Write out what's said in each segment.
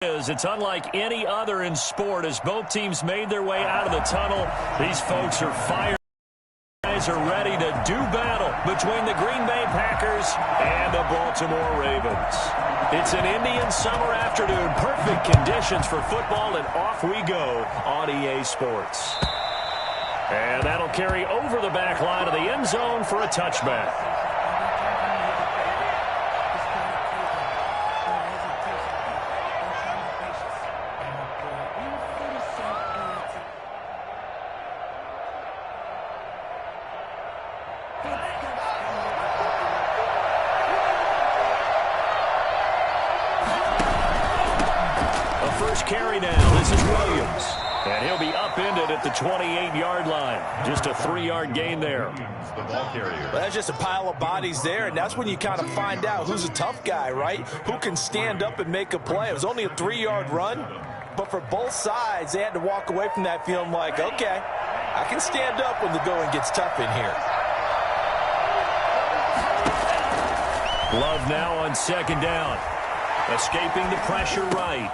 It's unlike any other in sport as both teams made their way out of the tunnel. These folks are fired. Guys are ready to do battle between the Green Bay Packers and the Baltimore Ravens. It's an Indian summer afternoon. Perfect conditions for football, and off we go on EA Sports. And that'll carry over the back line of the end zone for a touchback. Carry now. This is Williams. And he'll be upended at the 28-yard line. Just a 3-yard gain there. Well, that's just a pile of bodies there, and that's when you kind of find out who's a tough guy, right? Who can stand up and make a play. It was only a 3-yard run, but for both sides, they had to walk away from that feeling like, okay, I can stand up when the going gets tough in here. Love now on second down. Escaping the pressure right.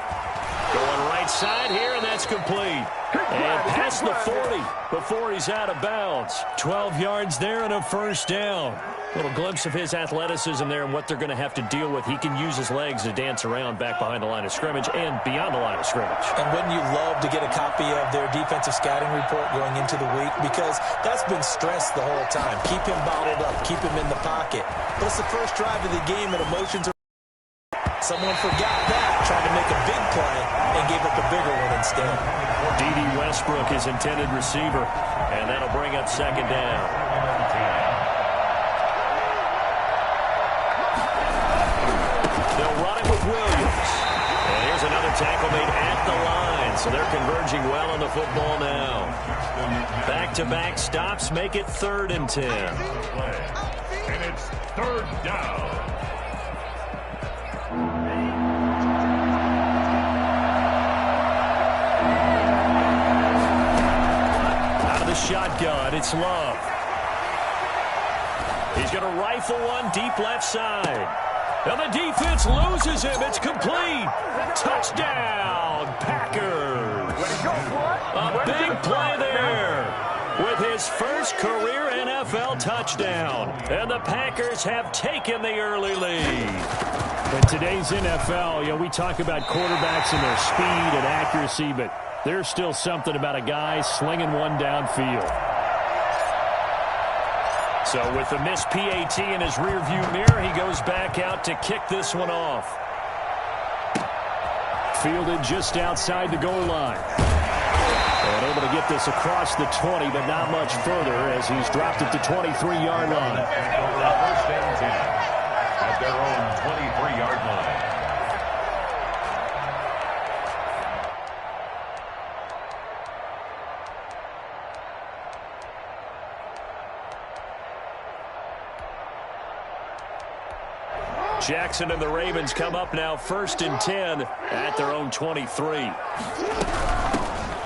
Going right side here, and that's complete. And past the 40 before he's out of bounds. 12 yards there and a first down. Little glimpse of his athleticism there and what they're going to have to deal with. He can use his legs to dance around back behind the line of scrimmage and beyond the line of scrimmage. And wouldn't you love to get a copy of their defensive scouting report going into the week? Because that's been stressed the whole time. Keep him bottled up. Keep him in the pocket. But it's the first drive of the game, and emotions are... Someone forgot that, trying to make a big play, and gave up a bigger one instead. D.D. Westbrook is intended receiver, and that'll bring up second down. They'll run it with Williams. And here's another tackle made at the line, so they're converging well on the football now. Back-to-back stops make it 3rd and 10. And it's 3rd down. Shotgun, it's Love. He's going to rifle one deep left side. And the defense loses him. It's complete. Touchdown, Packers. A big play there with his first career NFL touchdown. And the Packers have taken the early lead. In today's NFL, we talk about quarterbacks and their speed and accuracy, but there's still something about a guy slinging one downfield. So with the missed PAT in his rearview mirror, he goes back out to kick this one off. Fielded just outside the goal line. And able to get this across the 20, but not much further as he's dropped at the 23-yard line. First and 10 at their own 23-yard line. Jackson and the Ravens come up now 1st and 10 at their own 23.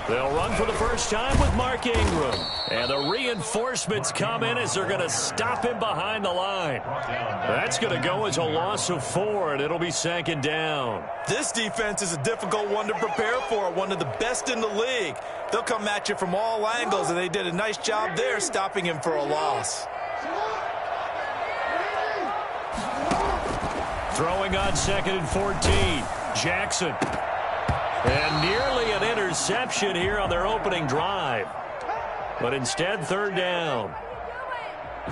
They'll run for the first time with Mark Ingram. And the reinforcements come in as they're going to stop him behind the line. That's going to go as a loss of 4, and it'll be 2nd down. This defense is a difficult one to prepare for, one of the best in the league. They'll come at you from all angles, and they did a nice job there stopping him for a loss. Throwing on 2nd and 14. Jackson. And nearly an interception here on their opening drive. But instead, 3rd down.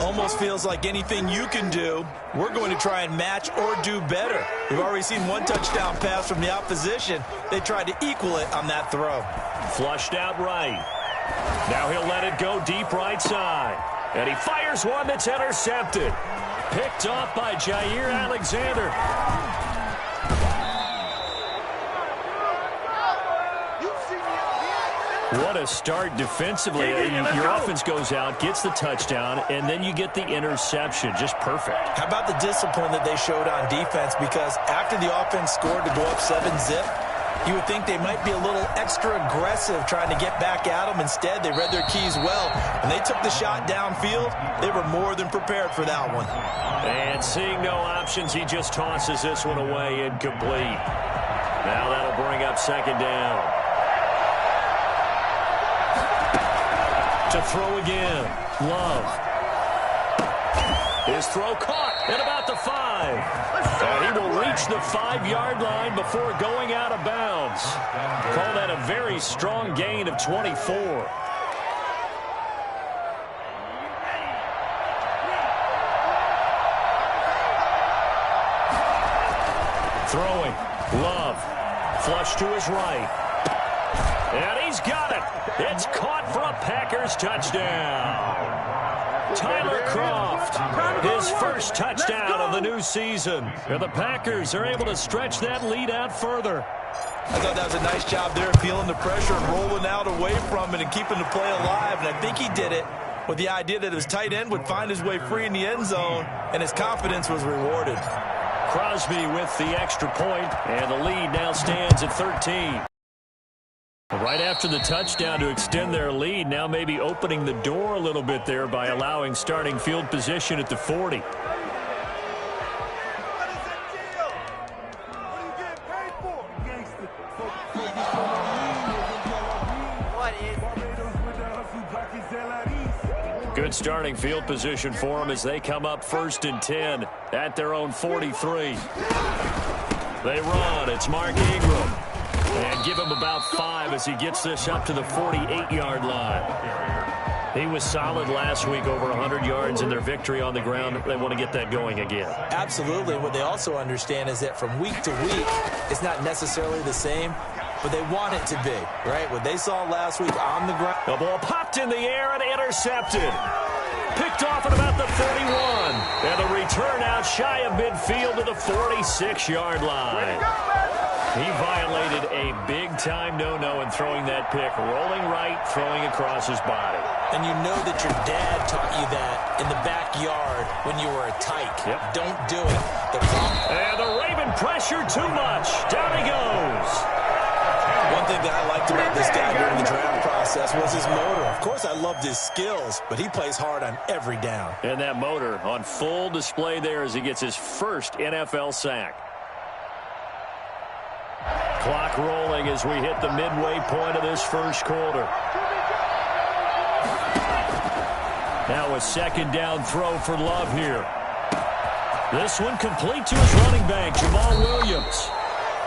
Almost feels like anything you can do, we're going to try and match or do better. We've already seen one touchdown pass from the opposition. They tried to equal it on that throw. Flushed out right. Now he'll let it go deep right side. And he fires one that's intercepted. Picked off by Jair Alexander. What a start defensively. Your offense goes out, gets the touchdown, and then you get the interception. Just perfect. How about the discipline that they showed on defense? Because after the offense scored to go up 7-zip, you would think they might be a little extra aggressive trying to get back at them. Instead, they read their keys well. When they took the shot downfield, they were more than prepared for that one. And seeing no options, he just tosses this one away incomplete. Now that'll bring up second down. To throw again. Love. His throw caught at about the 5. And he will reach the 5-yard line before going out of bounds. Call that a very strong gain of 24. Throwing. Love. Flush to his right. And he's got it. It's caught for a Packers touchdown. Tyler Kroft, his first touchdown of the new season. And the Packers are able to stretch that lead out further. I thought that was a nice job there, feeling the pressure and rolling out away from it and keeping the play alive. And I think he did it with the idea that his tight end would find his way free in the end zone, and his confidence was rewarded. Crosby with the extra point, and the lead now stands at 13. Right after the touchdown to extend their lead, now maybe opening the door a little bit there by allowing starting field position at the 40. Good starting field position for them as they come up 1st and 10 at their own 43. They run. It's Mark Ingram. And give him about 5 as he gets this up to the 48-yard line. He was solid last week, over 100 yards in their victory on the ground. They want to get that going again. Absolutely. What they also understand is that from week to week, it's not necessarily the same, but they want it to be, right? What they saw last week on the ground. The ball popped in the air and intercepted. Picked off at about the 31. And the return out shy of midfield to the 46-yard line. He violated a big-time no-no in throwing that pick. Rolling right, throwing across his body. And you know that your dad taught you that in the backyard when you were a tyke. Yep. Don't do it. And the Raven pressure too much. Down he goes. One thing that I liked about this guy during the draft process was his motor. Of course, I loved his skills, but he plays hard on every down. And that motor on full display there as he gets his first NFL sack. Clock rolling as we hit the midway point of this first quarter. Now a second down throw for Love here. This one complete to his running back, Jamal Williams.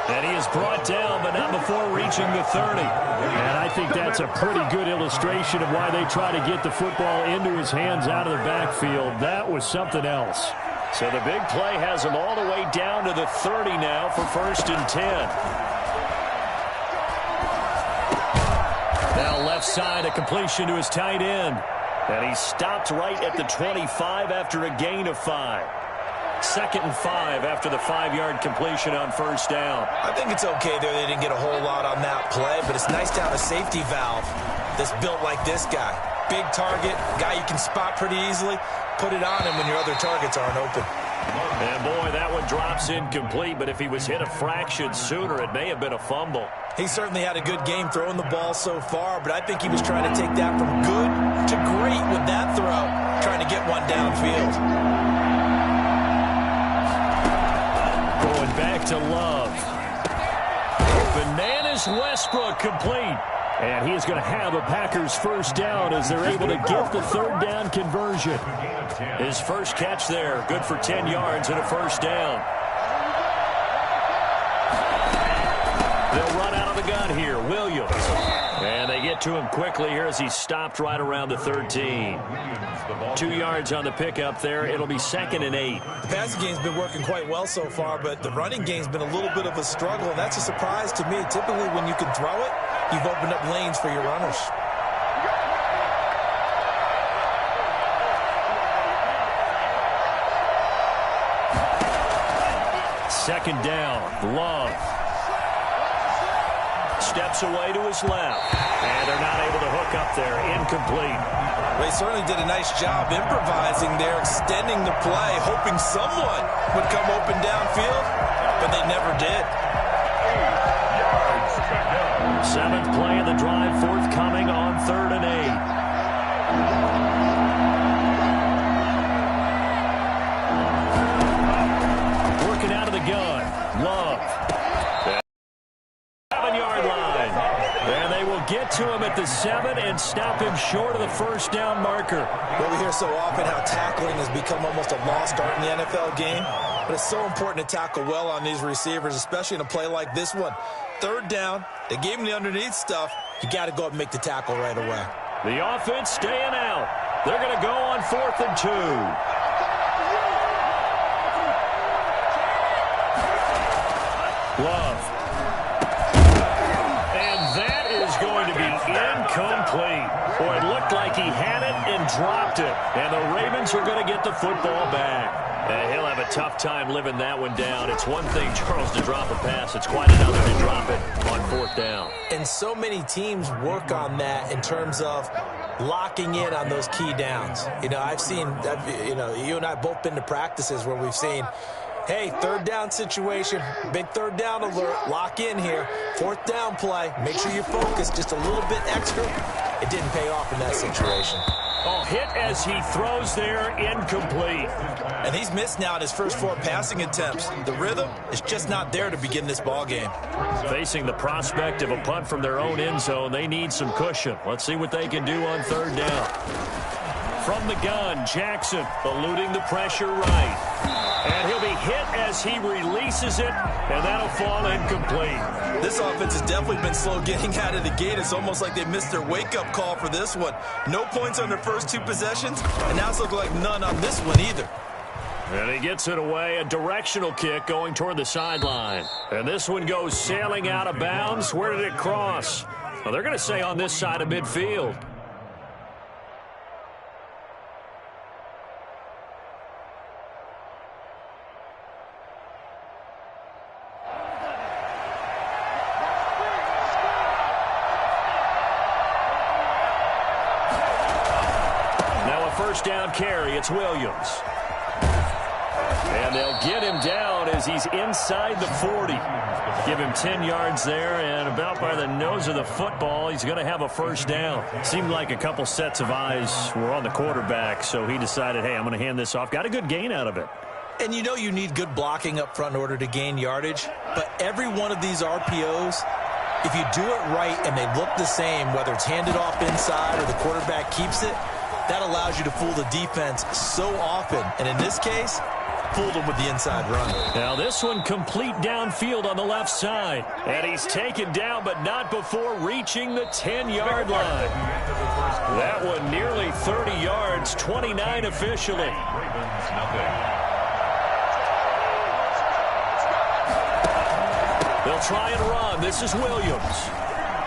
And he is brought down, but not before reaching the 30. And I think that's a pretty good illustration of why they try to get the football into his hands out of the backfield. That was something else. So the big play has him all the way down to the 30 now for 1st and 10. Now left side, a completion to his tight end. And he stopped right at the 25 after a gain of 5. 2nd and 5 after the 5-yard completion on 1st down. I think it's okay there. They didn't get a whole lot on that play, but it's nice to have a safety valve that's built like this guy. Big target, guy you can spot pretty easily. Put it on him when your other targets aren't open. And boy, that one drops incomplete, but if he was hit a fraction sooner, it may have been a fumble. He certainly had a good game throwing the ball so far, but I think he was trying to take that from good to great with that throw, trying to get one downfield. Going back to Love. Bananas Westbrook complete. And he is going to have a Packers first down as they're able to get the 3rd down conversion. His first catch there, good for 10 yards and a 1st down. They'll run out of the gun here, Williams. And they get to him quickly here as he stopped right around the 13. 2 yards on the pickup there. It'll be 2nd and 8. The passing game's been working quite well so far, but the running game's been a little bit of a struggle, and that's a surprise to me. Typically, when you can throw it, you've opened up lanes for your runners. Second down, Love. Steps away to his left. And they're not able to hook up there. Incomplete. They certainly did a nice job improvising there, extending the play, hoping someone would come open downfield, but they never did. 7th play of the drive forthcoming on 3rd and 8. Working out of the gun. Love. get to him at the 7 and stop him short of the first down marker. Well, we hear so often how tackling has become almost a lost art in the NFL game. But it's so important to tackle well on these receivers, especially in a play like this one. Third down, they gave him the underneath stuff. You got to go up and make the tackle right away. The offense staying out. They're going to go on 4th and 2. Love. And that is going to be incomplete. Boy, it looked like he had it and dropped it. And the Ravens are going to get the football back. He'll have a tough time living that one down. It's one thing, Charles, to drop a pass. It's quite another to drop it on 4th down. And so many teams work on that in terms of locking in on those key downs. You know, you and I have both been to practices where we've seen, hey, 3rd down situation, big 3rd down alert, lock in here. 4th down play, make sure you focus just a little bit extra. It didn't pay off in that situation. Oh, hit as he throws there, incomplete. And he's missed now in his first 4 passing attempts. The rhythm is just not there to begin this ball game. Facing the prospect of a punt from their own end zone, they need some cushion. Let's see what they can do on 3rd down. From the gun, Jackson eluding the pressure right. And he'll be hit as he releases it, and that'll fall incomplete. This offense has definitely been slow getting out of the gate. It's almost like they missed their wake-up call for this one. No points on their first 2 possessions, and now it's looking like none on this one either. And he gets it away, a directional kick going toward the sideline. And this one goes sailing out of bounds. Where did it cross? Well, they're going to say on this side of midfield. First down carry, it's Williams. And they'll get him down as he's inside the 40. Give him 10 yards there, and about by the nose of the football, he's going to have a first down. Seemed like a couple sets of eyes were on the quarterback, so he decided, hey, I'm going to hand this off. Got a good gain out of it. And you know you need good blocking up front in order to gain yardage, but every one of these RPOs, if you do it right and they look the same, whether it's handed off inside or the quarterback keeps it, that allows you to fool the defense so often. And in this case, fooled them with the inside run. Now this one complete downfield on the left side. And he's taken down, but not before reaching the 10-yard line. That one nearly 30 yards, 29 officially. They'll try and run. This is Williams.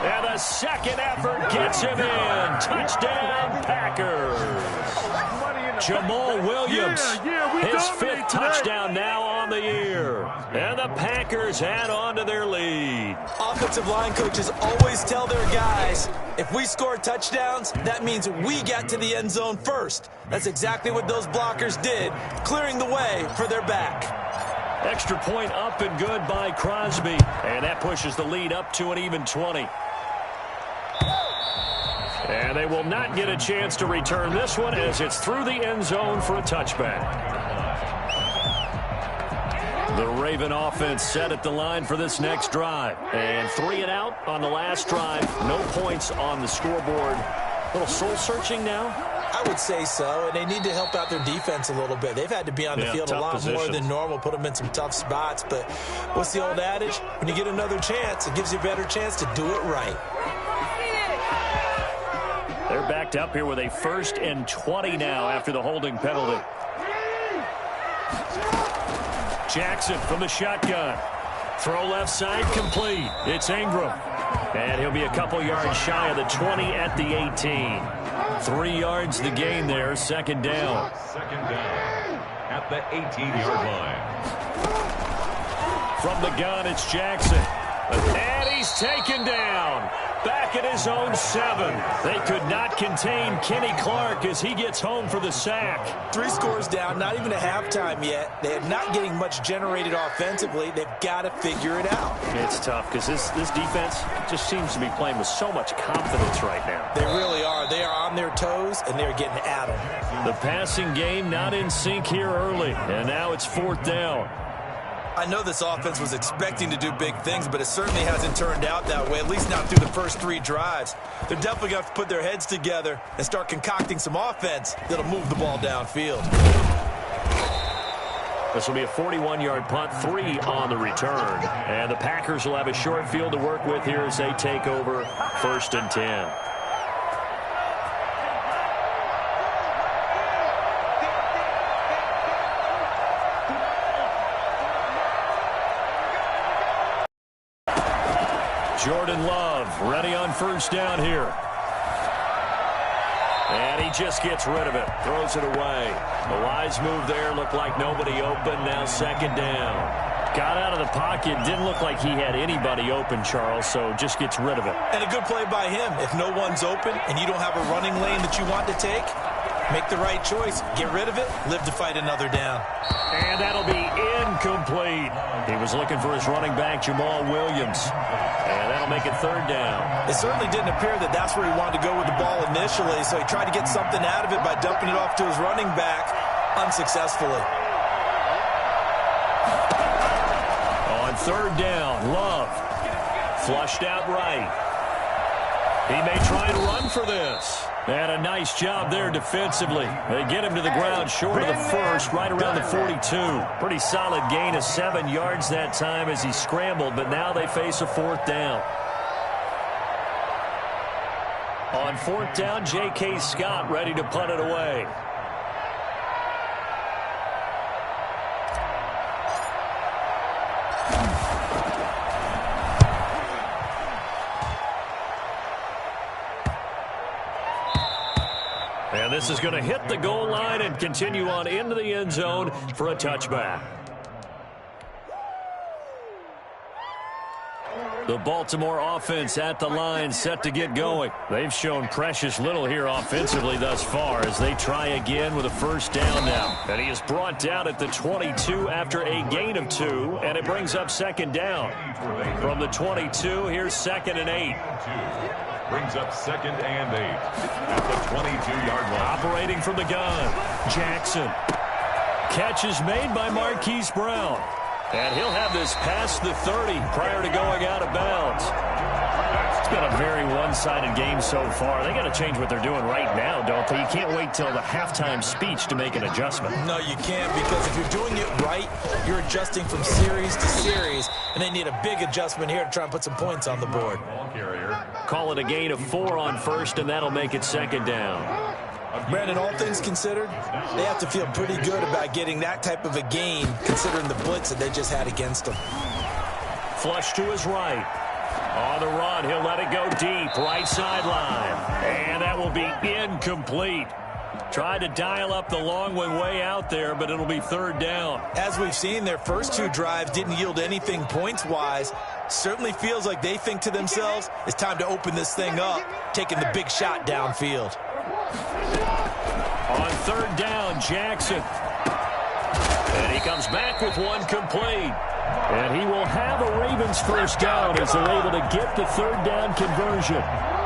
And a second effort gets him in. Touchdown, Packers. Jamal Williams, his 5th touchdown now on the year. And the Packers add on to their lead. Offensive line coaches always tell their guys, if we score touchdowns, that means we got to the end zone first. That's exactly what those blockers did, clearing the way for their back. Extra point up and good by Crosby. And that pushes the lead up to an even 20. And they will not get a chance to return this one as it's through the end zone for a touchback. The Raven offense set at the line for this next drive. And 3 and out on the last drive. No points on the scoreboard. A little soul-searching now? I would say so, and they need to help out their defense a little bit. They've had to be on the field a lot more than normal, put them in some tough spots. But what's the old adage? When you get another chance, it gives you a better chance to do it right. They're backed up here with a 1st and 20 now after the holding penalty. Jackson from the shotgun. Throw left side complete. It's Ingram. And he'll be a couple yards shy of the 20 at the 18. 3 yards the gain there, 2nd down. 2nd down at the 18-yard line. From the gun, it's Jackson. And he's taken down. Back at his own 7. They could not contain Kenny Clark as he gets home for the sack. 3 scores down, not even a halftime yet. They're not getting much generated offensively. They've got to figure it out. It's tough because this defense just seems to be playing with so much confidence right now. They really are. They are on their toes, and they're getting at them. The passing game not in sync here early, and now it's 4th down. I know this offense was expecting to do big things, but it certainly hasn't turned out that way, at least not through the first 3 drives. They're definitely going to have to put their heads together and start concocting some offense that'll move the ball downfield. This will be a 41-yard punt, 3 on the return. And the Packers will have a short field to work with here as they take over 1st and 10. Jordan Love ready on 1st down here. And he just gets rid of it, throws it away. A wise move there, looked like nobody open, now 2nd down. Got out of the pocket, didn't look like he had anybody open, Charles, so just gets rid of it. And a good play by him. If no one's open and you don't have a running lane that you want to take, make the right choice. Get rid of it, live to fight another down. And that'll be incomplete. He was looking for his running back, Jamal Williams. And that'll make it 3rd down. It certainly didn't appear that that's where he wanted to go with the ball initially, so he tried to get something out of it by dumping it off to his running back unsuccessfully. On 3rd down, Love flushed out right. He may try and run for this. And a nice job there defensively. They get him to the ground short of the 1st, right around the 42. Pretty solid gain of 7 yards that time as he scrambled, but now they face a 4th down. On 4th down, J.K. Scott ready to punt it away. And this is going to hit the goal line and continue on into the end zone for a touchback. The Baltimore offense at the line, set to get going. They've shown precious little here offensively thus far as they try again with a 1st down now. And he is brought down at the 22 after a gain of 2, and it brings up 2nd down. From the 22, here's 2nd and 8. Brings up 2nd and 8 at the 22-yard line. Operating from the gun, Jackson. Catch is made by Marquise Brown. And he'll have this past the 30 prior to going out of bounds. It's been a very one-sided game so far. They got to change what they're doing right now, don't they? You can't wait till the halftime speech to make an adjustment. No, you can't, because if you're doing it right, you're adjusting from series to series, and they need a big adjustment here to try and put some points on the board. Call it a gain of 4 on 1st, and that'll make it 2nd down. Brandon, all things considered, they have to feel pretty good about getting that type of a gain, considering the blitz that they just had against them. Flush to his right. On the run, he'll let it go deep, right sideline. And that will be incomplete. Tried to dial up the long one way out there, but it'll be 3rd down. As we've seen, their first 2 drives didn't yield anything points-wise. Certainly feels like they think to themselves, it's time to open this thing up, taking the big shot downfield. On 3rd down, Jackson. And he comes back with one complete. And he will have a Ravens 1st down as they're able to get the 3rd down conversion.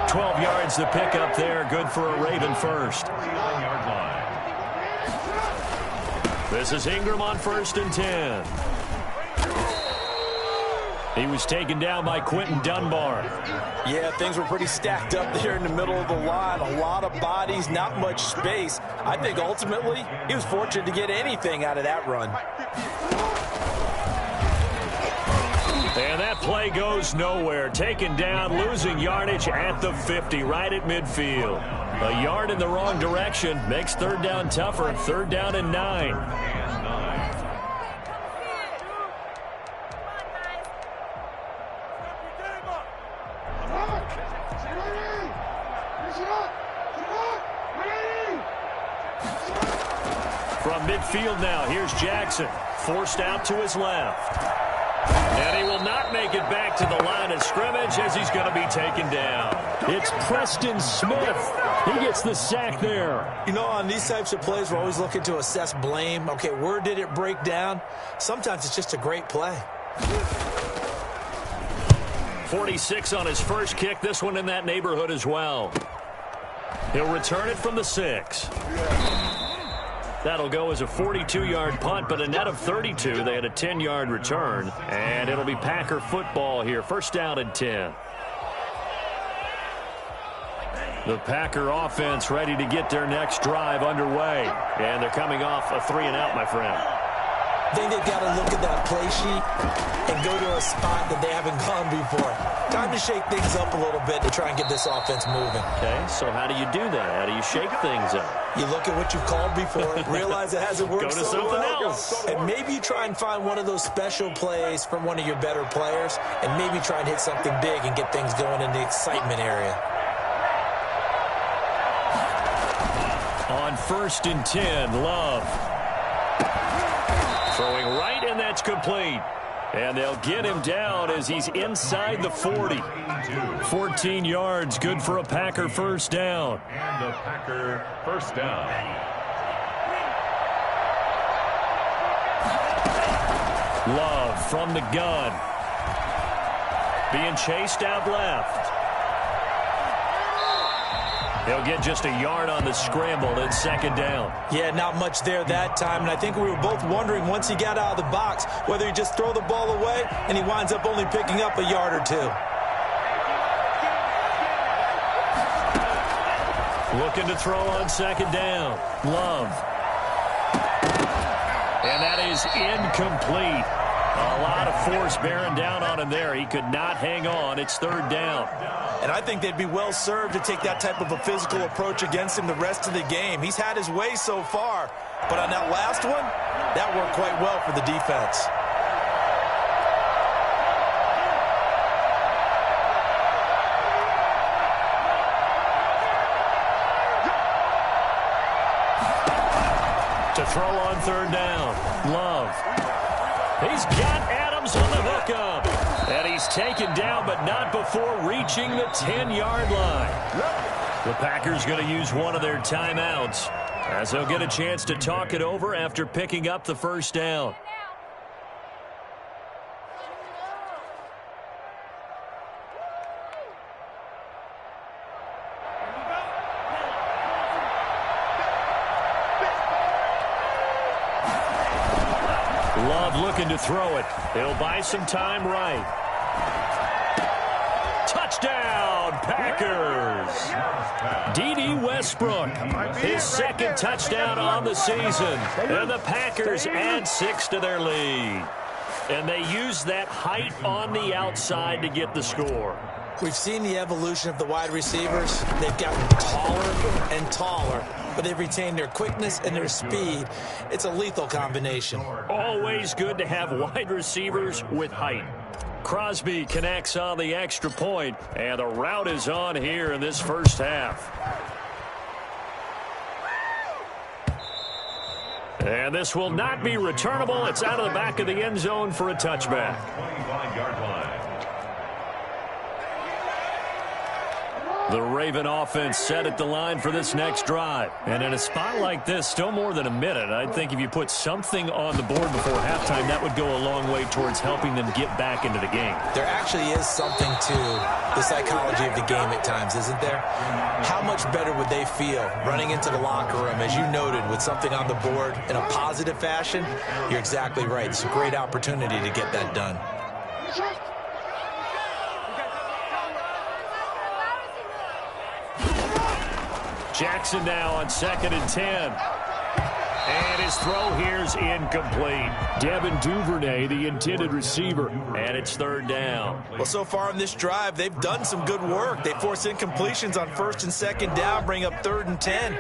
12 yards to pick up there. Good for a Raven 1st. This is Ingram on 1st and 10. He was taken down by Quentin Dunbar. Yeah, things were pretty stacked up there in the middle of the line. A lot of bodies, not much space. I think ultimately he was fortunate to get anything out of that run. And that play goes nowhere. Taken down, losing yardage at the 50, right at midfield. A yard in the wrong direction makes 3rd down tougher. 3rd down and 9. From midfield now, here's Jackson. Forced out to his left. And he will not make it back to the line of scrimmage as he's going to be taken down. It's Preston Smith. He gets the sack there. You know, on these types of plays, we're always looking to assess blame. Okay, where did it break down? Sometimes it's just a great play. 46 on his first kick. This one in that neighborhood as well. He'll return it from the 6. That'll go as a 42-yard punt, but a net of 32. They had a 10-yard return, and it'll be Packer football here. First down and 10. The Packer offense ready to get their next drive underway. And they're coming off a 3-and-out, my friend. I think they've got to look at that play sheet and go to a spot that they haven't gone before. Time to shake things up a little bit to try and get this offense moving. Okay, so how do you do that? How do you shake things up? You look at what you've called before, realize it hasn't worked so so something well, else. and maybe you try and find one of those special plays from one of your better players, and maybe try and hit something big and get things going in the excitement area. On 1st and 10, Love. Throwing right, and that's complete. And they'll get him down as he's inside the 40. 14 yards, good for a Packer first down. And a Packer first down. Love from the gun. Being chased out left. They'll get just a yard on the scramble and second down. Yeah, not much there that time, and I think we were both wondering once he got out of the box whether he just throw the ball away and he winds up only picking up a yard or two. Looking to throw on second down. Love. And that is incomplete. A lot of force bearing down on him there. He could not hang on. It's third down. And I think they'd be well served to take that type of a physical approach against him the rest of the game. He's had his way so far, but on that last one, that worked quite well for the defense. To throw on third down. Love. He's got Adams on the hookup. And he's taken down, but not before reaching the 10-yard line. The Packers going to use one of their timeouts as they'll get a chance to talk it over after picking up the first down. Love looking to throw it. He'll buy some time right. Touchdown, Packers. D.D. Westbrook, his second touchdown on the season. And the Packers add 6 to their lead. And they use that height on the outside to get the score. We've seen the evolution of the wide receivers. They've gotten taller and taller, but they've retained their quickness and their speed. It's a lethal combination. Always good to have wide receivers with height. Crosby connects on the extra point, and the route is on here in this first half. And this will not be returnable. It's out of the back of the end zone for a touchback. 25-yard line. The Raven offense set at the line for this next drive. And in a spot like this, still more than a minute, I think if you put something on the board before halftime, that would go a long way towards helping them get back into the game. There actually is something to the psychology of the game at times, isn't there? How much better would they feel running into the locker room, as you noted, with something on the board in a positive fashion? You're exactly right. It's a great opportunity to get that done. Jackson now on 2nd and 10. And his throw here's incomplete. Devin Duvernay, the intended receiver. And it's third down. Well, so far in this drive, they've done some good work. They force incompletions on 1st and 2nd down, bring up 3rd and 10.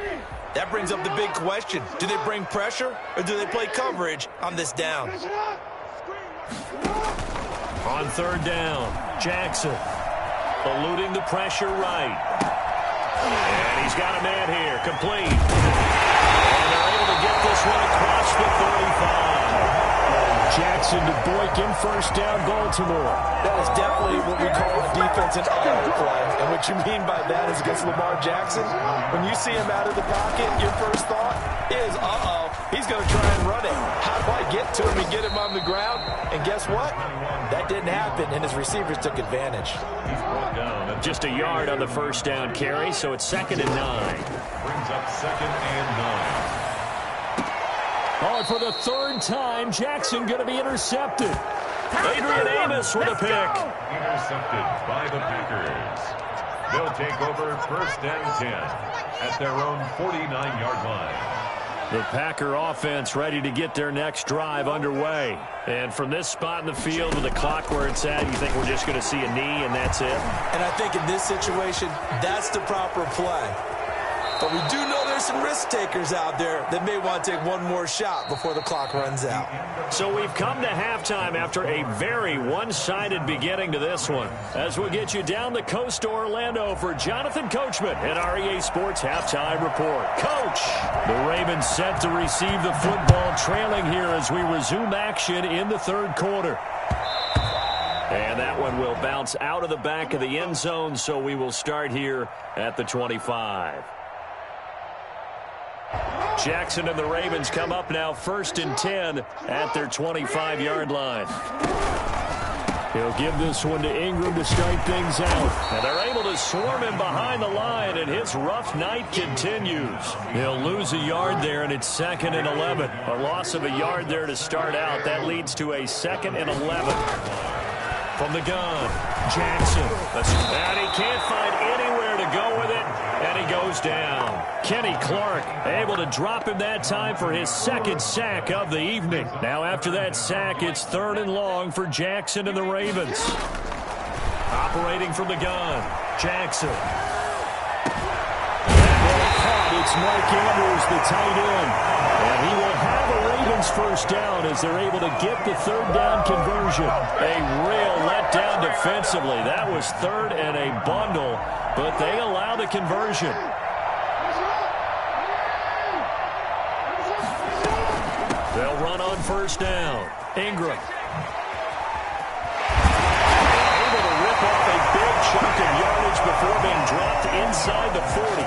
That brings up the big question. Do they bring pressure or do they play coverage on this down? On third down, Jackson eluding the pressure right. And he's got a man here, complete. And they're able to get this one across the 35. Jackson to Boykin, first down, Baltimore. That is definitely what we call a defensive play. And what you mean by that is against Lamar Jackson, when you see him out of the pocket, your first thought is, he's going to try and run it. How do I get to him and get him on the ground? And guess what? That didn't happen, and his receivers took advantage. He's brought down. Just a yard on the first down carry, so it's 2nd and 9. Brings up 2nd and 9. Oh, and for the third time, Jackson going to be intercepted. Adrian Amos with a pick. Intercepted by the Packers. They'll take over 1st and 10 at their own 49-yard line. The Packer offense ready to get their next drive underway. And from this spot in the field with the clock where it's at, you think we're just going to see a knee and that's it? And I think in this situation, that's the proper play. But we do know there's some risk takers out there that may want to take one more shot before the clock runs out. So we've come to halftime after a very one-sided beginning to this one. As we'll get you down the coast to Orlando for Jonathan Coachman at our EA Sports Halftime Report. Coach! The Ravens set to receive the football, trailing here as we resume action in the third quarter. And that one will bounce out of the back of the end zone, so we will start here at the 25. Jackson and the Ravens come up now 1st and 10 at their 25-yard line. He'll give this one to Ingram to start things out. And they're able to swarm him behind the line, and his rough night continues. He'll lose a yard there, and it's 2nd and 11. A loss of a yard there to start out. That leads to a 2nd and 11. From the gun, Jackson. And he can't find anywhere to go with it, and he goes down. Kenny Clark able to drop him that time for his 2nd sack of the evening. Now after that sack, it's 3rd and long for Jackson and the Ravens. Operating from the gun, Jackson. It's Mark Andrews, the tight end. And he will have a Ravens first down as they're able to get the 3rd down conversion. A real letdown defensively. That was 3rd and a bundle, but they allow the conversion. They'll run on 1st down. Ingram. Able to rip off a big chunk of yardage before being dropped inside the 40.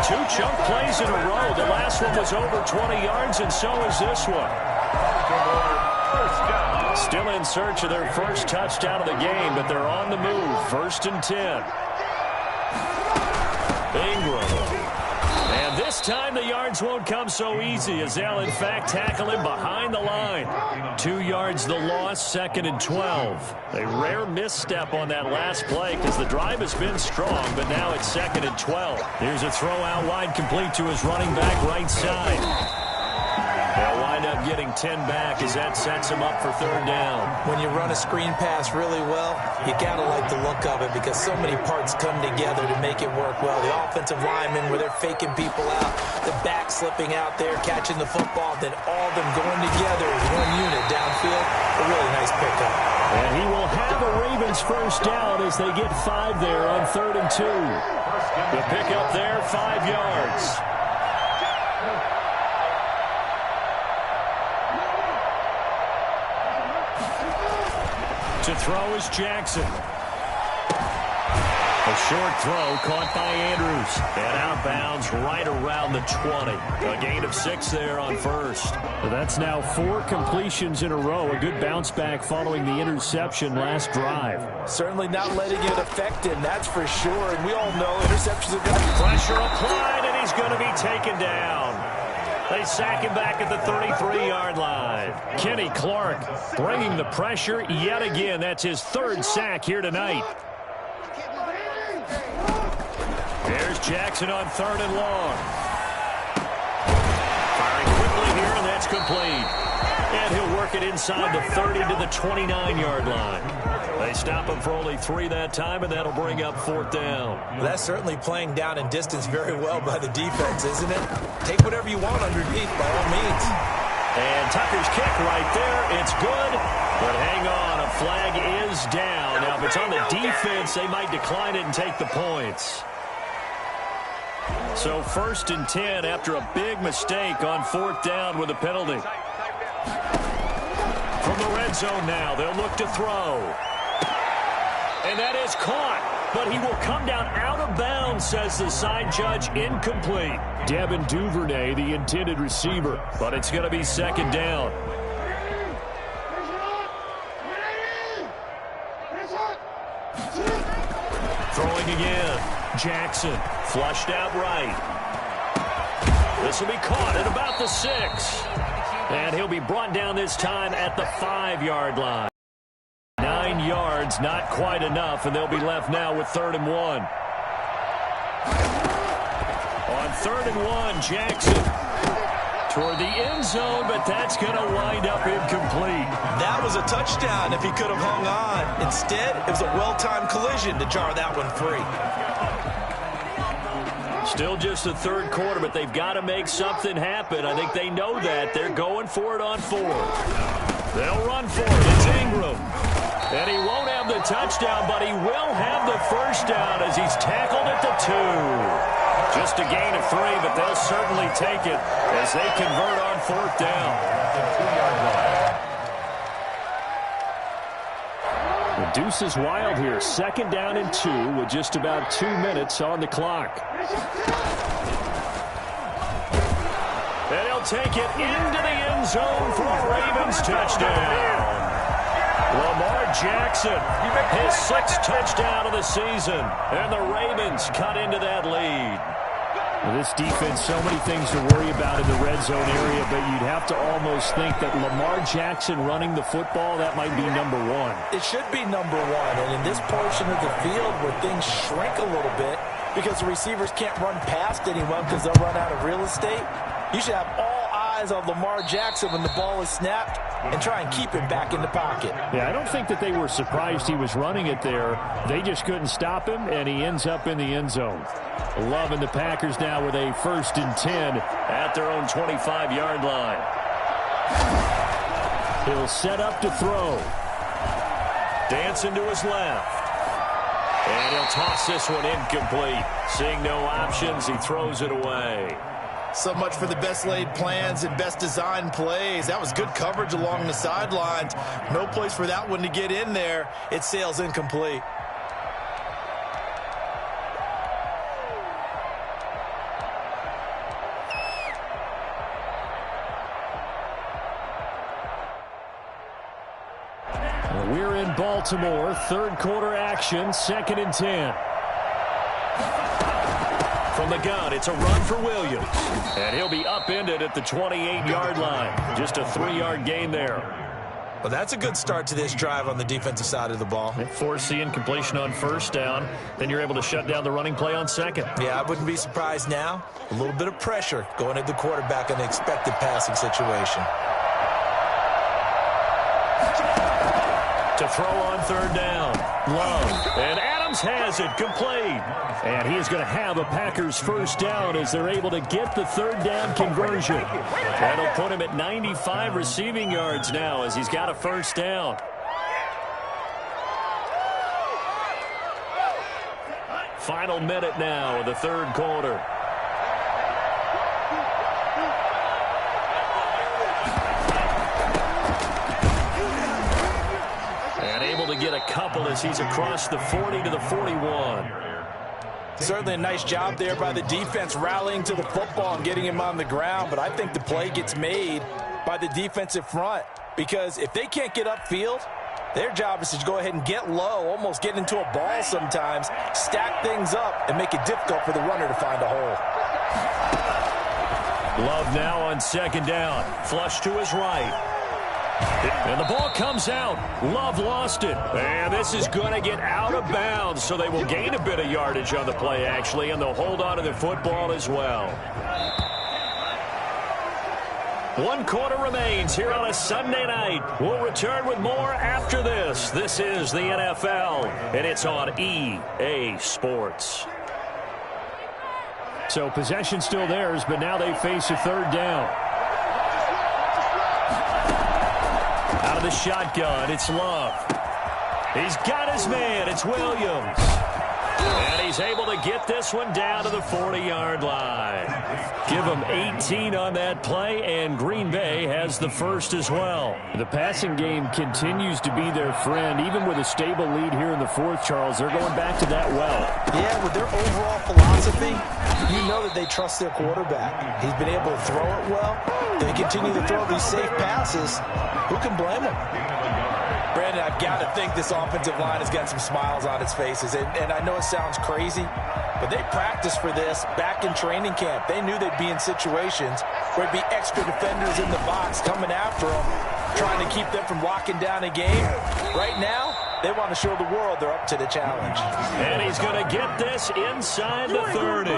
2 chunk plays in a row. The last one was over 20 yards, and so is this one. Still in search of their first touchdown of the game, but they're on the move. 1st and 10. Ingram. And this time the yards won't come so easy as they'll, in fact, tackle him behind the line. 2 yards the loss, 2nd and 12. A rare misstep on that last play because the drive has been strong, but now it's 2nd and 12. Here's a throw out wide complete to his running back right side. They'll wind up getting 10 back as that sets him up for 3rd down. When you run a screen pass really well, you got to like the look of it because so many parts come together to make it work well. The offensive linemen where they're faking people out, the back slipping out there, catching the football, then all of them going together as one unit downfield. A really nice pickup. And he will have a Ravens first down as they get 5 there on 3rd and 2. The pickup there, 5 yards. To throw is Jackson. A short throw caught by Andrews. And out of bounds right around the 20. A gain of 6 there on 1st. Well, that's now 4 completions in a row. A good bounce back following the interception last drive. Certainly not letting it affect him, that's for sure. And we all know interceptions are going to be pressure applied, and he's going to be taken down. They sack him back at the 33-yard line. Kenny Clark bringing the pressure yet again. That's his 3rd sack here tonight. There's Jackson on 3rd and long. Firing quickly here, and that's complete. And he'll work it inside the 30 to the 29-yard line. They stop him for only 3 that time, and that'll bring up 4th down. Well, that's certainly playing down in distance very well by the defense, isn't it? Take whatever you want underneath, by all means. And Tucker's kick right there. It's good, but hang on. A flag is down. Now, if it's on the defense, they might decline it and take the points. So 1st and 10 after a big mistake on 4th down with a penalty. From the red zone now, they'll look to throw. And that is caught, but he will come down out of bounds, says the side judge, incomplete. Devin Duvernay, the intended receiver, but it's going to be 2nd down. Throwing again. Jackson flushed out right. This will be caught at about the 6. And he'll be brought down this time at the 5-yard line. 9 yards, not quite enough, and they'll be left now with 3rd and 1. On 3rd and 1, Jackson toward the end zone, but that's going to wind up incomplete. That was a touchdown if he could have hung on. Instead, it was a well-timed collision to jar that one free. Still just the 3rd quarter, but they've got to make something happen. I think they know that. They're going for it on 4th. They'll run for it. It's Ingram. And he won't have the touchdown, but he will have the first down as he's tackled at the 2. Just a gain of 3, but they'll certainly take it as they convert on 4th down. The deuce is wild here. 2nd down and 2 with just about 2 minutes on the clock. And he'll take it into the end zone for a Ravens touchdown. Lamar Jackson, his 6th touchdown of the season, and the Ravens cut into that lead. Well, this defense, so many things to worry about in the red zone area, but you'd have to almost think that Lamar Jackson running the football, that might be number 1. It should be number 1, and in this portion of the field where things shrink a little bit because the receivers can't run past anyone because they'll run out of real estate, you should have all eyes on Lamar Jackson when the ball is snapped and try and keep him back in the pocket. Yeah, I don't think that they were surprised he was running it there. They just couldn't stop him, and he ends up in the end zone. Love and the Packers now with a 1st and 10 at their own 25-yard line. He'll set up to throw. Dancing to his left. And he'll toss this one incomplete. Seeing no options, he throws it away. So much for the best laid plans and best designed plays. That was good coverage along the sidelines. No place for that one to get in there. It sails incomplete. We're in Baltimore. 3rd quarter action. 2nd and 10. From the gun, it's a run for Williams. And he'll be upended at the 28-yard line. Just a 3-yard gain there. Well, that's a good start to this drive on the defensive side of the ball. Force the incompletion on 1st down. Then you're able to shut down the running play on 2nd. Yeah, I wouldn't be surprised now. A little bit of pressure going at the quarterback in the expected passing situation. To throw on 3rd down. Love. And Adams has it complete. And he is going to have a Packers first down as they're able to get the 3rd down conversion. That'll put him at 95 receiving yards now as he's got a first down. Final minute now of the 3rd quarter. To get a couple as he's across the 40 to the 41. Certainly a nice job there by the defense rallying to the football and getting him on the ground, but I think the play gets made by the defensive front because if they can't get upfield, their job is to go ahead and get low, almost get into a ball sometimes, stack things up, and make it difficult for the runner to find a hole. Love now on 2nd down. Flush to his right. And the ball comes out. Love lost it. And this is going to get out of bounds, so they will gain a bit of yardage on the play, actually, and they'll hold on to the football as well. 1 quarter remains here on a Sunday night. We'll return with more after this. This is the NFL, and it's on EA Sports. So possession still theirs, but now they face a 3rd down. Out of the shotgun, it's Love. He's got his man. It's Williams. And he's able to get this one down to the 40-yard line. Give him 18 on that play, and Green Bay has the first as well. The passing game continues to be their friend. Even with a stable lead here in the 4th, Charles, they're going back to that well. Yeah, with their overall philosophy, you know that they trust their quarterback. He's been able to throw it well. They continue to throw these safe passes. Who can blame them? Brandon, I've got to think this offensive line has got some smiles on its faces. And I know it sounds crazy, But they practiced for this back in training camp. They knew they'd be in situations where there'd be extra defenders in the box coming after them, trying to keep them from locking down a game. Right now, they want to show the world they're up to the challenge. And he's going to get this inside the 30.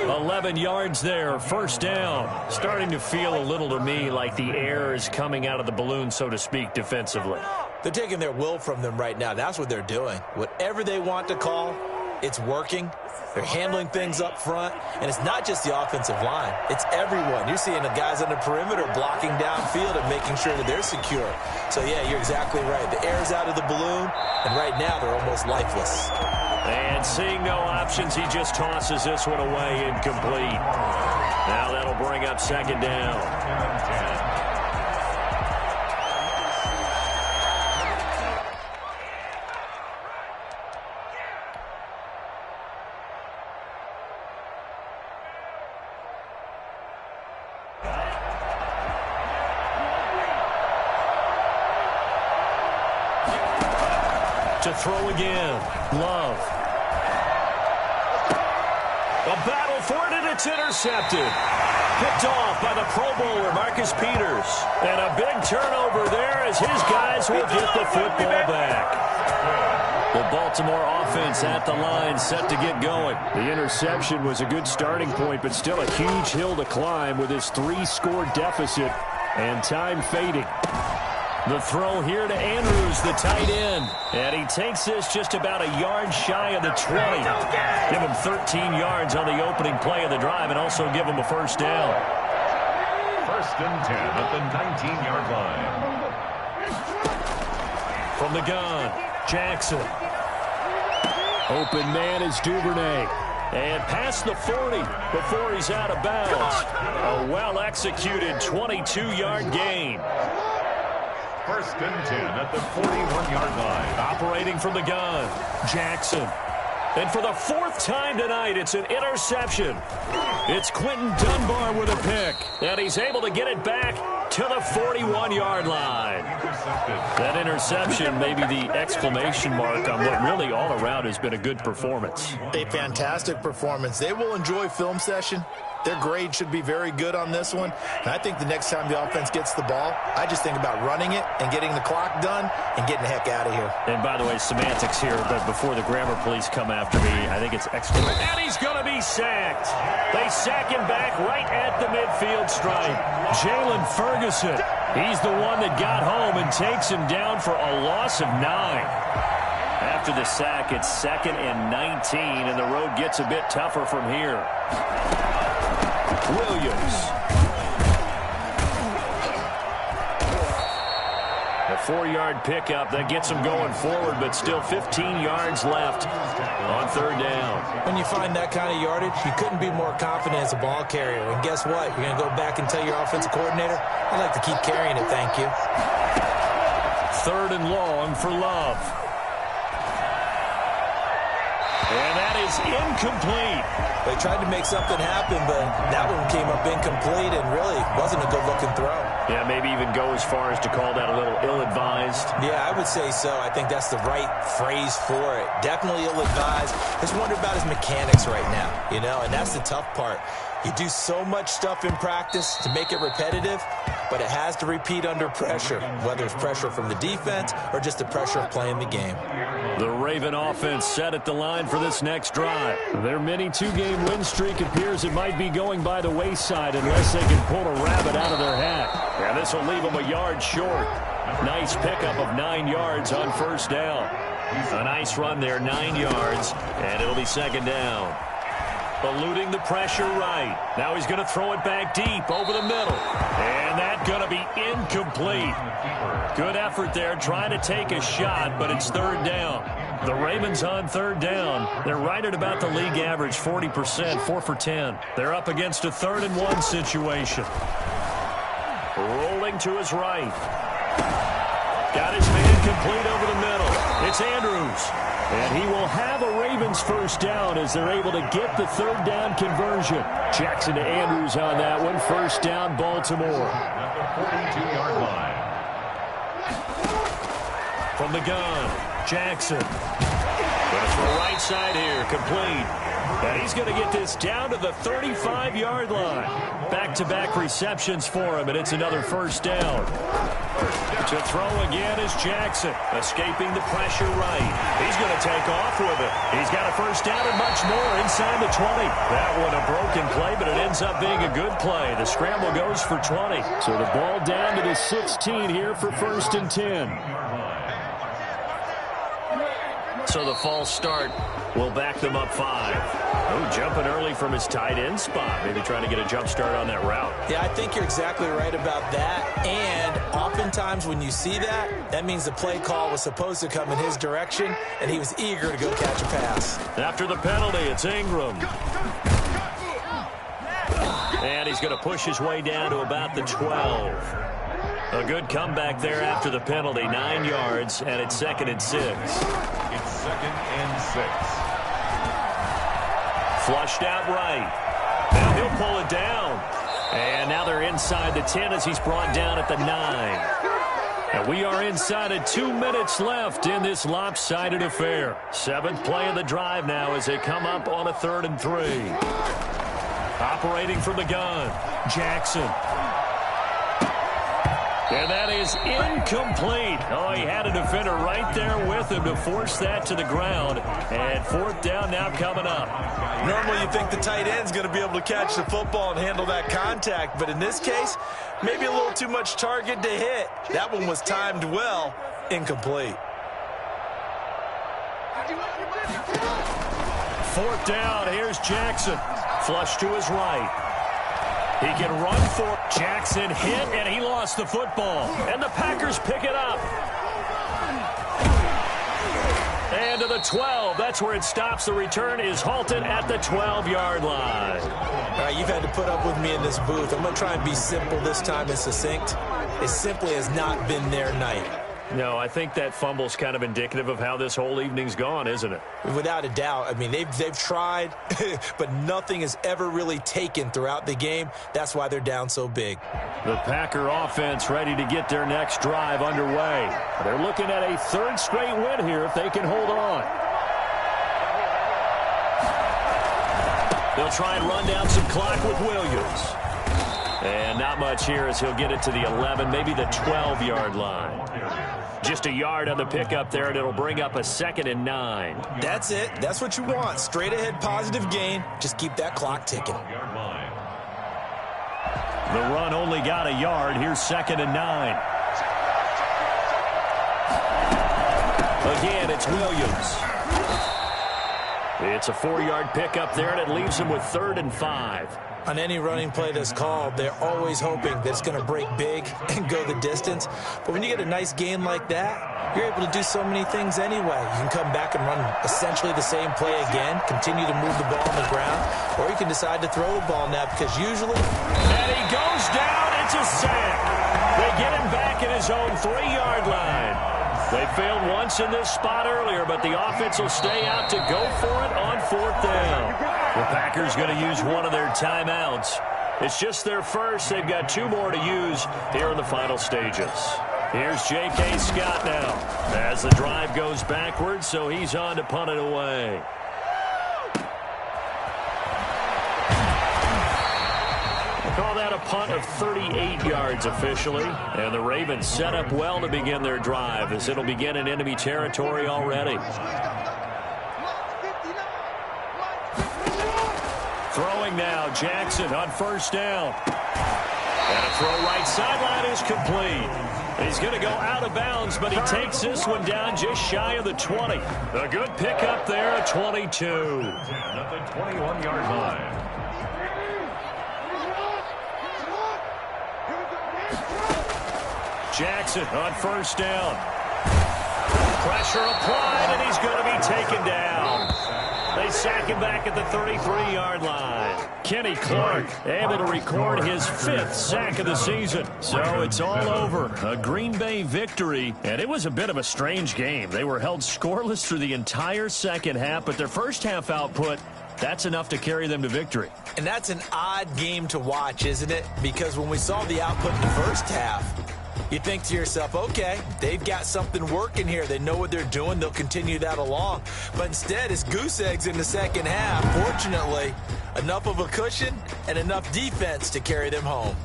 11 yards there, first down. Starting to feel a little to me like the air is coming out of the balloon, so to speak, defensively. They're taking their will from them right now. That's what they're doing. Whatever they want to call, it's working. They're handling things up front, and it's not just the offensive line. It's everyone. You're seeing the guys on the perimeter blocking downfield and making sure that they're secure. So, yeah, you're exactly right. The air's out of the balloon, and right now they're almost lifeless. And seeing no options, he just tosses this one away, incomplete. Now that'll bring up second down. To throw again. Love. A battle for it, and it's intercepted. Picked off by the Pro Bowler, Marcus Peters. And a big turnover there as his guys will get the football back. The Baltimore offense at the line, set to get going. The interception was a good starting point, but still a huge hill to climb with his 3-score deficit and time fading. The throw here to Andrews, the tight end. And he takes this just about a yard shy of the 20. Give him 13 yards on the opening play of the drive and also give him a first down. First and 10 at the 19-yard line. From the gun, Jackson. Open man is Duvernay. And past the 40 before he's out of bounds. A well-executed 22-yard gain. First and 10 at the 41-yard line. Operating from the gun, Jackson. And for the fourth time tonight, it's an interception. It's Quentin Dunbar with a pick. And he's able to get it back to the 41-yard line. That interception may be the exclamation mark on what really all around has been a good performance. A fantastic performance. They will enjoy film session. Their grade should be very good on this one. And I think the next time the offense gets the ball, I just think about running it and getting the clock done and getting the heck out of here. And by the way, semantics here, but before the grammar police come after me, I think it's exclamation. And he's going to be sacked. They sack him back right at the midfield stripe. Jalen Ferguson, he's the one that got home and takes him down for a loss of 9. After the sack, it's 2nd and 19, and the road gets a bit tougher from here. Williams. A 4-yard pickup that gets him going forward, but still 15 yards left on third down. When you find that kind of yardage, you couldn't be more confident as a ball carrier. And guess what? You're going to go back and tell your offensive coordinator, I'd like to keep carrying it, thank you. Third and long for Love. And that is incomplete. They tried to make something happen, but that one came up incomplete and really wasn't a good-looking throw. Yeah, maybe even go as far as to call that a little ill-advised. Yeah, I would say so. I think that's the right phrase for it. Definitely ill-advised. Just wonder about his mechanics right now, you know, and that's the tough part. You do so much stuff in practice to make it repetitive, but it has to repeat under pressure, whether it's pressure from the defense or just the pressure of playing the game. The Raven offense set at the line for this next drive. Their mini 2-game win streak appears it might be going by the wayside unless they can pull a rabbit out of their hat. And this will leave them a yard short. Nice pickup of 9 yards on first down. A nice run there, 9 yards, and it'll be second down. Eluding the pressure right. Now he's going to throw it back deep over the middle. And that's going to be incomplete. Good effort there trying to take a shot, but it's third down. The Ravens on third down. They're right at about the league average, 40%, 4 for 10. They're up against a 3rd and 1 situation. Rolling to his right. Got his man complete over the middle. It's Andrews. And he will have a Ravens first down as they're able to get the third down conversion. Jackson to Andrews on that one. First down, Baltimore. At the 42-yard line. From the gun, Jackson. Gonna throw right side here, complete. And he's going to get this down to the 35-yard line. Back-to-back receptions for him, and it's another first down. To throw again is Jackson, escaping the pressure right. He's going to take off with it. He's got a first down and much more inside the 20. That one a broken play, but it ends up being a good play. The scramble goes for 20. So the ball down to the 16 here for 1st and 10. So the false start will back them up 5. Oh, jumping early from his tight end spot. Maybe trying to get a jump start on that route. Yeah, I think you're exactly right about that. And oftentimes when you see that, that means the play call was supposed to come in his direction, and he was eager to go catch a pass. After the penalty, it's Ingram. And he's going to push his way down to about the 12. A good comeback there after the penalty. 9 yards, and it's 2nd and 6. It's 2nd and 6. Flushed out right. Now he'll pull it down. And now they're inside the 10 as he's brought down at the 9. And we are inside of 2 minutes left in this lopsided affair. 7th play of the drive now as they come up on a 3rd and 3. Operating from the gun, Jackson. And that is incomplete. Oh, he had a defender right there with him to force that to the ground. And 4th down now coming up. Normally you think the tight end's going to be able to catch the football and handle that contact, but in this case, maybe a little too much target to hit. That one was timed well, incomplete. 4th down, here's Jackson. Flush to his right. He can run for Jackson, hit, and he lost the football. And the Packers pick it up. And to the 12. That's where it stops. The return is halted at the 12-yard line. All right, you've had to put up with me in this booth. I'm going to try and be simple this time and succinct. It simply has not been their night. No, I think that fumble's kind of indicative of how this whole evening's gone, isn't it? Without a doubt. I mean, they've tried, but nothing is ever really taken throughout the game. That's why they're down so big. The Packer offense ready to get their next drive underway. They're looking at a 3rd straight win here if they can hold on. They'll try and run down some clock with Williams. And not much here as he'll get it to the 11, maybe the 12-yard line. Just a yard on the pickup there, and it'll bring up a 2nd and 9. That's it. That's what you want. Straight ahead positive gain. Just keep that clock ticking. The run only got a yard. Here's 2nd and 9. Again, it's Williams. It's a 4-yard pickup there, and it leaves him with 3rd and 5. On any running play that's called, they're always hoping that it's going to break big and go the distance. But when you get a nice gain like that, you're able to do so many things anyway. You can come back and run essentially the same play again, continue to move the ball on the ground, or you can decide to throw the ball now because usually... And he goes down. It's a sack. They get him back at his own 3-yard line. They failed once in this spot earlier, but the offense will stay out to go for it on 4th down. The Packers going to use one of their timeouts. It's just their first. They've got 2 more to use here in the final stages. Here's J.K. Scott now as the drive goes backwards, so he's on to punt it away. Call that a punt of 38 yards officially. And the Ravens set up well to begin their drive as it'll begin in enemy territory already. Throwing now, Jackson on 1st down. And a throw right sideline is complete. He's going to go out of bounds, but he takes this one down just shy of the 20. A good pickup there at 22. At the 21-yard line. Jackson on 1st down. Pressure applied, and he's going to be taken down. They sack him back at the 33-yard line. Kenny Clark able to record his 5th sack of the season. So it's all over. A Green Bay victory, and it was a bit of a strange game. They were held scoreless through the entire second half, but their first half output, that's enough to carry them to victory. And that's an odd game to watch, isn't it? Because when we saw the output in the first half, You think to yourself, okay, they've got something working here. They know what they're doing. They'll continue that along. But instead, it's goose eggs in the second half. Fortunately, enough of a cushion and enough defense to carry them home.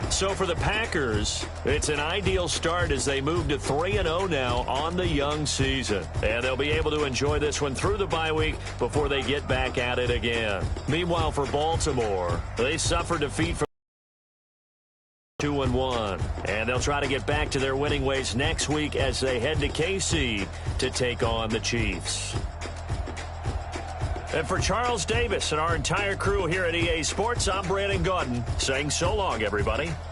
So for the Packers, it's an ideal start as they move to 3-0 now on the young season. And they'll be able to enjoy this one through the bye week before they get back at it again. Meanwhile, for Baltimore, they suffered defeat from 2-1. And they'll try to get back to their winning ways next week as they head to KC to take on the Chiefs. And for Charles Davis and our entire crew here at EA Sports, I'm Brandon Gaudin saying so long, everybody.